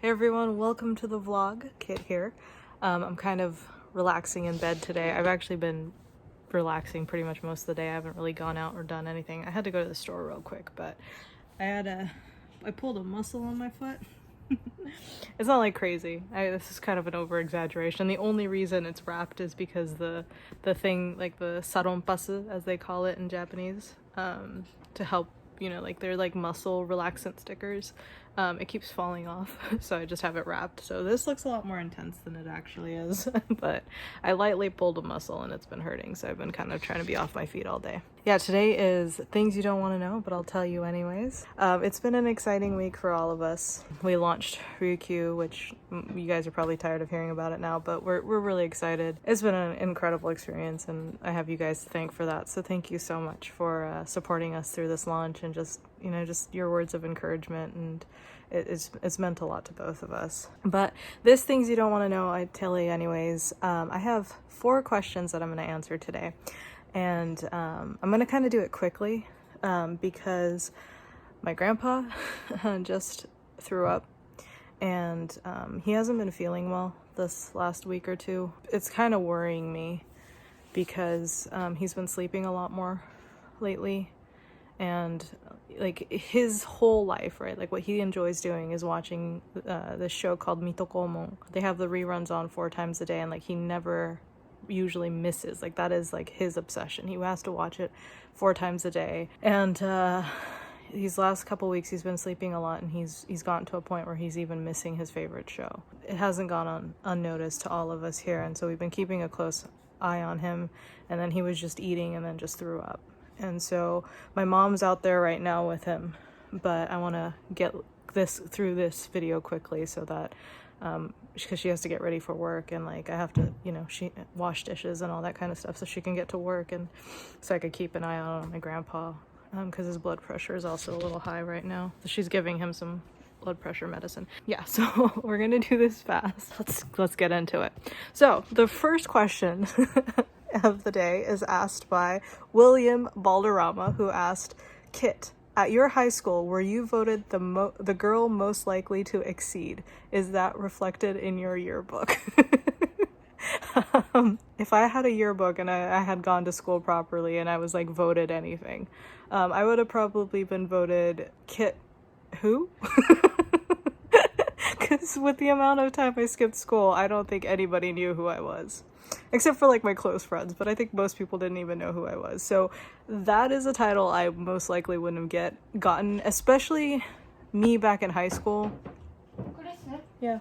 Hey everyone, welcome to the vlog. Kit here. I'm kind of relaxing in bed today. I've actually been relaxing pretty much most of the day. I haven't really gone out or done anything. I had to go to the store real quick, but I pulled a muscle on my foot. It's not like crazy. This is kind of an over exaggeration. The only reason it's wrapped is because the thing, like the saronpasu as they call it in Japanese, to help, you know, like they're like muscle relaxant stickers. It keeps falling off, so I just have it wrapped. So this looks a lot more intense than it actually is, but I lightly pulled a muscle and it's been hurting, so I've been kind of trying to be off my feet all day. Yeah, today is things you don't want to know, but I'll tell you anyways. It's been an exciting week for all of us. We launched Ryukyu, which you guys are probably tired of hearing about it now, but we're really excited. It's been an incredible experience, and I have you guys to thank for that. So thank you so much for supporting us through this launch, and just, you know, just your words of encouragement, and it's meant a lot to both of us. But this things you don't want to know, I tell you anyways. I have 4 questions that I'm going to answer today, and I'm going to kind of do it quickly because my grandpa just threw up, and he hasn't been feeling well this last week or two. It's kind of worrying me because he's been sleeping a lot more lately, and like his whole life, right, like what he enjoys doing is watching this show called Mitokomon. They have the reruns on 4 times a day, and like he never usually misses. Like that is like his obsession. He has to watch it 4 times a day, and these last couple weeks he's been sleeping a lot, and he's gotten to a point where he's even missing his favorite show. It hasn't gone on unnoticed to all of us here, and so we've been keeping a close eye on him. And then he was just eating and then just threw up. And so my mom's out there right now with him, but I want to get through this video quickly so that because she has to get ready for work, and like I have to, you know, she wash dishes and all that kind of stuff so she can get to work, and so I could keep an eye out on my grandpa because his blood pressure is also a little high right now. So she's giving him some blood pressure medicine. Yeah, so we're gonna do this fast. Let's get into it. So the first question of the day is asked by William Balderrama, who asked, Kit, at your high school, were you voted the girl most likely to exceed? Is that reflected in your yearbook? If I had a yearbook and I had gone to school properly and I was like voted anything, I would have probably been voted Kit who? Because with the amount of time I skipped school, I don't think anybody knew who I was. Except for like my close friends, but I think most people didn't even know who I was. So that is a title I most likely wouldn't have gotten, especially me back in high school. Yeah.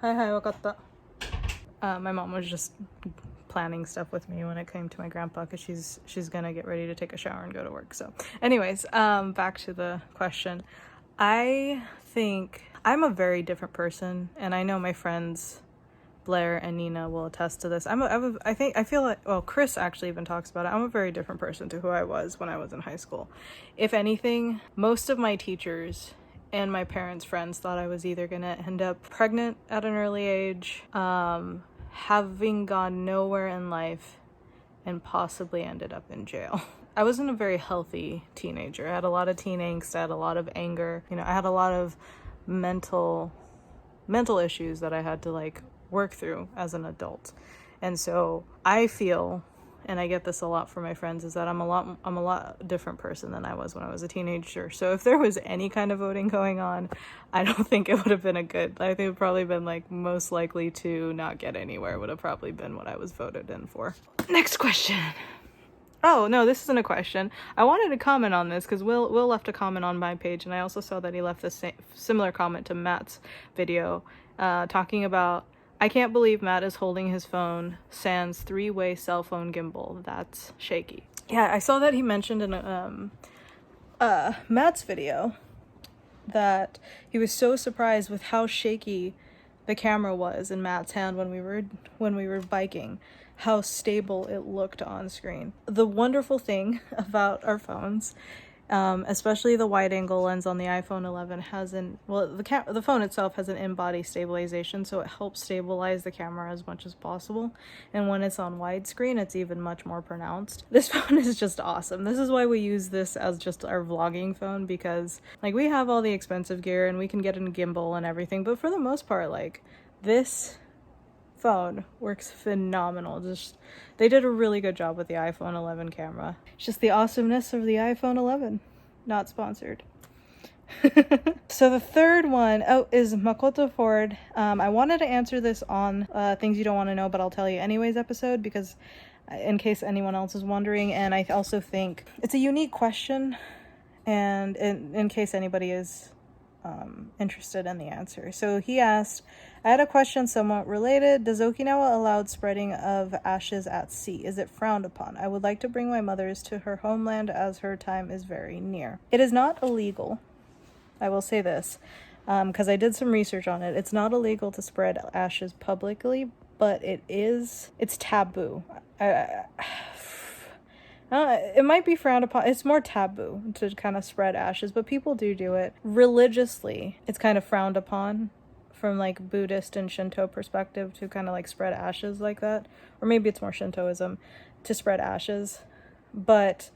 Hi, wakatta. My mom was just planning stuff with me when it came to my grandpa, because she's gonna get ready to take a shower and go to work. So anyways, back to the question. I think I'm a very different person, and I know my friends Blair and Nina will attest to this. I feel like, well, Chris actually even talks about it. I'm a very different person to who I was when I was in high school. If anything, most of my teachers and my parents' friends thought I was either gonna end up pregnant at an early age, having gone nowhere in life, and possibly ended up in jail. I wasn't a very healthy teenager. I had a lot of teen angst, I had a lot of anger, you know, I had a lot of mental issues that I had to like work through as an adult. And so I feel, and I get this a lot from my friends, is that I'm a lot different person than I was when I was a teenager. So if there was any kind of voting going on, I don't think it would have been I think it would probably been like most likely to not get anywhere would have probably been what I was voted in for. Next question. Oh, no, this isn't a question. I wanted to comment on this because Will left a comment on my page, and I also saw that he left a similar comment to Matt's video, talking about, I can't believe Matt is holding his phone sans 3-way cell phone gimbal. That's shaky. Yeah, I saw that he mentioned in Matt's video that he was so surprised with how shaky the camera was in Matt's hand when we were biking, how stable it looked on screen. The wonderful thing about our phones Especially the wide angle lens on the iPhone 11 the phone itself has an in-body stabilization, so it helps stabilize the camera as much as possible. And when it's on widescreen, it's even much more pronounced. This phone is just awesome. This is why we use this as just our vlogging phone, because like we have all the expensive gear and we can get a gimbal and everything, but for the most part, like this phone works phenomenal. Just they did a really good job with the iPhone 11 camera. It's just the awesomeness of the iPhone 11. Not sponsored. So the third one is Makoto Ford. I wanted to answer this on Things You Don't Want to Know, but I'll tell you anyways episode, because in case anyone else is wondering, and I also think it's a unique question, and in case anybody is interested in the answer. So he asked, I had a question somewhat related. Does Okinawa allow spreading of ashes at sea? Is it frowned upon? I would like to bring my mother's to her homeland as her time is very near. It is not illegal. I will say this, because I did some research on it. It's not illegal to spread ashes publicly, but it's taboo. It might be frowned upon. It's more taboo to kind of spread ashes, but people do it. Religiously, it's kind of frowned upon from like Buddhist and Shinto perspective to kind of like spread ashes like that. Or maybe it's more Shintoism to spread ashes. But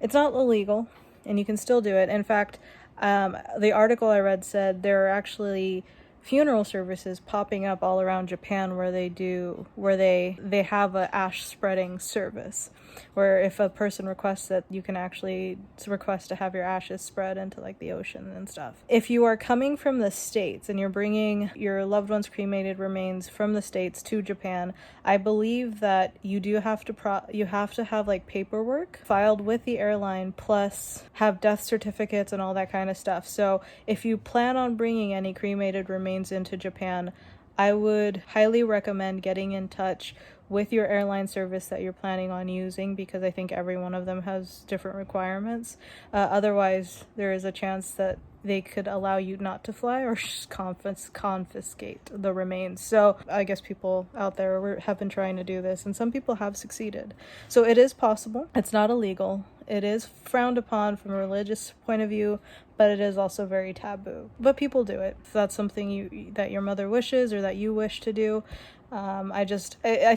it's not illegal and you can still do it. In fact, the article I read said there are actually funeral services popping up all around Japan where they have a ash spreading service, where if a person requests it, you can actually request to have your ashes spread into like the ocean and stuff. If you are coming from the States and you're bringing your loved one's cremated remains from the States to Japan, I believe that you do have to have like paperwork filed with the airline, plus have death certificates and all that kind of stuff. So if you plan on bringing any cremated remains into Japan, I would highly recommend getting in touch with your airline service that you're planning on using, because I think every one of them has different requirements. Otherwise, there is a chance that they could allow you not to fly or just confiscate the remains. So I guess people out there have been trying to do this, and some people have succeeded. So it is possible. It's not illegal. It is frowned upon from a religious point of view, but it is also very taboo. But people do it. If that's something that your mother wishes or that you wish to do, I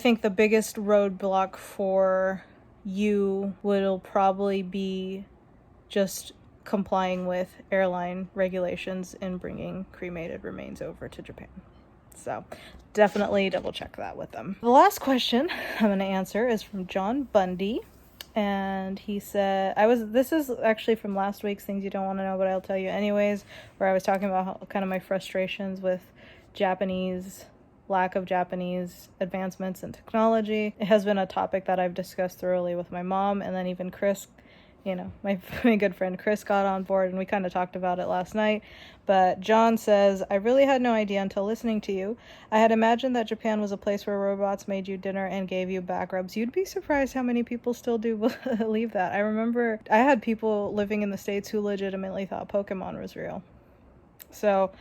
think the biggest roadblock for you will probably be just complying with airline regulations in bringing cremated remains over to Japan. So definitely double check that with them. The last question I'm going to answer is from John Bundy. And he said, this is actually from last week's Things You Don't Want to Know, but I'll tell you anyways, where I was talking about kind of my frustrations with lack of Japanese advancements in technology. It has been a topic that I've discussed thoroughly with my mom, and then even Chris, my good friend Chris got on board, and we kind of talked about it last night. But John says, I really had no idea until listening to you. I had imagined that Japan was a place where robots made you dinner and gave you back rubs. You'd be surprised how many people still do believe that. I remember I had people living in the States who legitimately thought Pokemon was real. So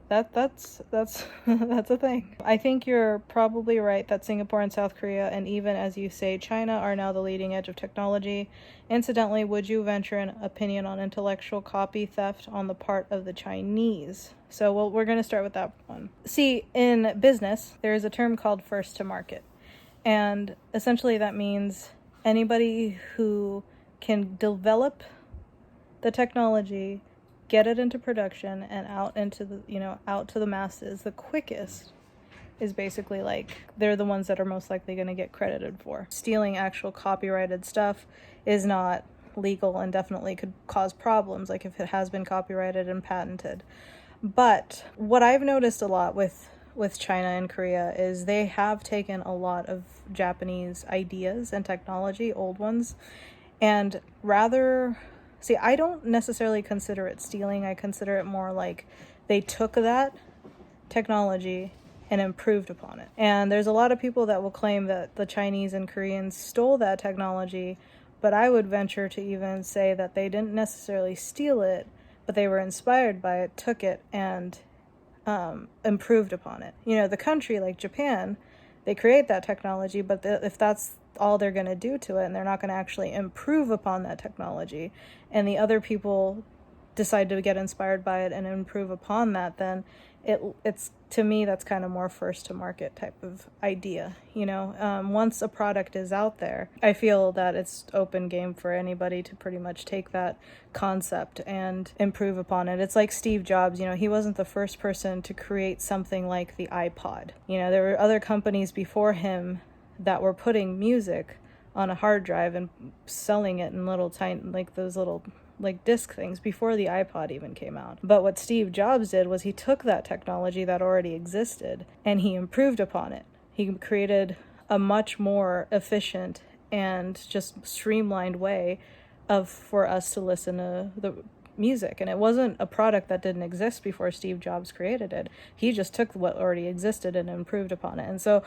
that's a thing. I think you're probably right that Singapore and South Korea, and even as you say, China, are now the leading edge of technology. Incidentally, would you venture an opinion on intellectual copy theft on the part of the Chinese? So, we're going to start with that one. See, in business, there is a term called first to market. And essentially that means anybody who can develop the technology, get it into production, and out to the masses the quickest is basically like they're the ones that are most likely going to get credited for. Stealing actual copyrighted stuff is not legal and definitely could cause problems, like if it has been copyrighted and patented. But what I've noticed a lot with China and Korea is they have taken a lot of Japanese ideas and technology, old ones, and I don't necessarily consider it stealing. I consider it more like they took that technology and improved upon it. And there's a lot of people that will claim that the Chinese and Koreans stole that technology, but I would venture to even say that they didn't necessarily steal it, but they were inspired by it, took it, and improved upon it. The country like Japan, they create that technology, but if that's all they're going to do to it, and they're not going to actually improve upon that technology, and the other people decide to get inspired by it and improve upon that, then it's to me, that's kind of more first to market type of idea, you know. Once a product is out there, I feel that it's open game for anybody to pretty much take that concept and improve upon it. It's like Steve Jobs, you know, he wasn't the first person to create something like the iPod. You know, there were other companies before him that were putting music on a hard drive and selling it in little tiny, like those little like disc things before the iPod even came out. But what Steve Jobs did was he took that technology that already existed and he improved upon it. He created a much more efficient and just streamlined way for us to listen to the music. And it wasn't a product that didn't exist before Steve Jobs created it. He just took what already existed and improved upon it. And so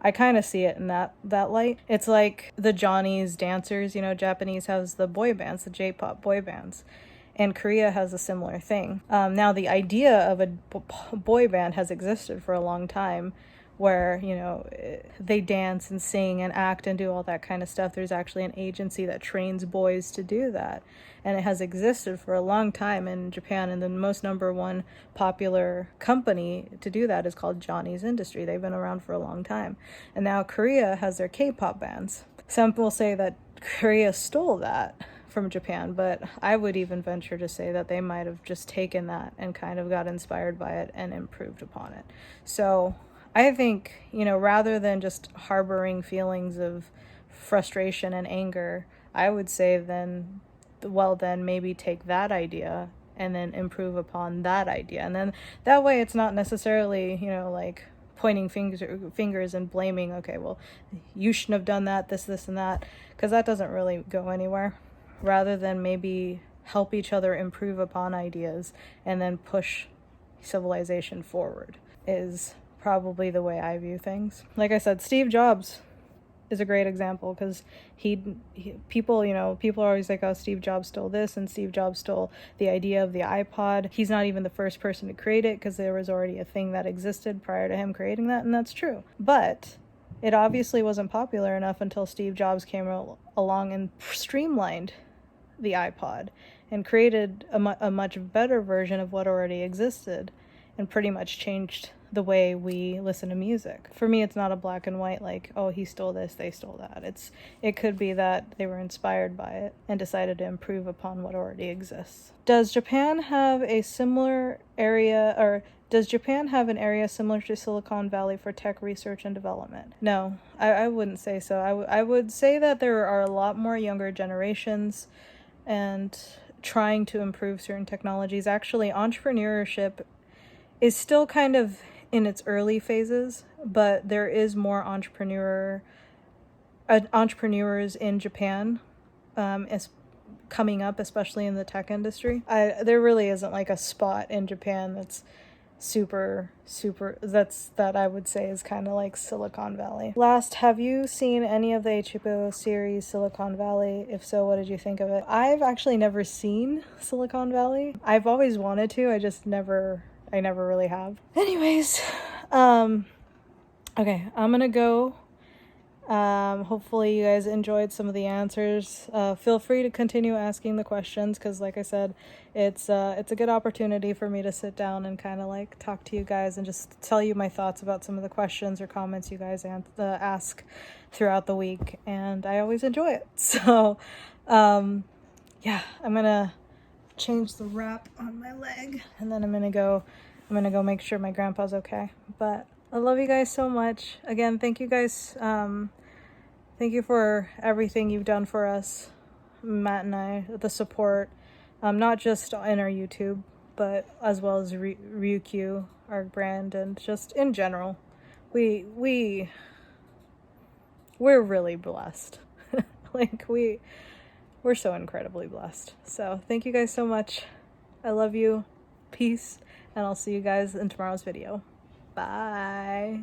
I kind of see it in that light. It's like the Johnny's dancers, you know, Japanese has the boy bands, the J-pop boy bands, and Korea has a similar thing. Now the idea of a boy band has existed for a long time, where, you know, they dance and sing and act and do all that kind of stuff. There's actually an agency that trains boys to do that. And it has existed for a long time in Japan. And the most #1 popular company to do that is called Johnny's Industry. They've been around for a long time. And now Korea has their K-pop bands. Some will say that Korea stole that from Japan, but I would even venture to say that they might have just taken that and kind of got inspired by it and improved upon it. So I think, you know, rather than just harboring feelings of frustration and anger, I would say then maybe take that idea and then improve upon that idea. And then that way it's not necessarily, you know, like pointing fingers and blaming, okay, well, you shouldn't have done that, this, and that, because that doesn't really go anywhere. Rather than maybe help each other improve upon ideas and then push civilization forward is probably the way I view things. Like I said, Steve Jobs is a great example, because people are always like, oh, Steve Jobs stole this and Steve Jobs stole the idea of the iPod. He's not even the first person to create it, because there was already a thing that existed prior to him creating that, and that's true. But it obviously wasn't popular enough until Steve Jobs came along and streamlined the iPod and created a much better version of what already existed, and pretty much changed the way we listen to music. For me, it's not a black and white, like, oh, he stole this, they stole that. It could be that they were inspired by it and decided to improve upon what already exists. Does Japan have an area similar to Silicon Valley for tech research and development? No, I wouldn't say so. I would say that there are a lot more younger generations and trying to improve certain technologies. Actually, entrepreneurship is still kind of in its early phases, but there is more entrepreneurs in Japan is coming up, especially in the tech industry. There really isn't like a spot in Japan that's super that I would say is kind of like Silicon Valley. Last, have you seen any of the HBO series Silicon Valley? If so, what did you think of it? I've actually never seen Silicon Valley. I've always wanted to, I never really have. Anyways, okay, I'm gonna go. Hopefully you guys enjoyed some of the answers. Feel free to continue asking the questions, because like I said, it's a good opportunity for me to sit down and kind of like talk to you guys and just tell you my thoughts about some of the questions or comments you guys ask throughout the week, and I always enjoy it. So yeah, I'm gonna change the wrap on my leg, and then I'm gonna go make sure my grandpa's okay. But I love you guys so much. Again, thank you guys. Thank you for everything you've done for us, Matt and I, the support, not just in our YouTube, but as well as Ryukyu, our brand, and just in general. We're really blessed. Like we're so incredibly blessed. So thank you guys so much. I love you. Peace. And I'll see you guys in tomorrow's video. Bye.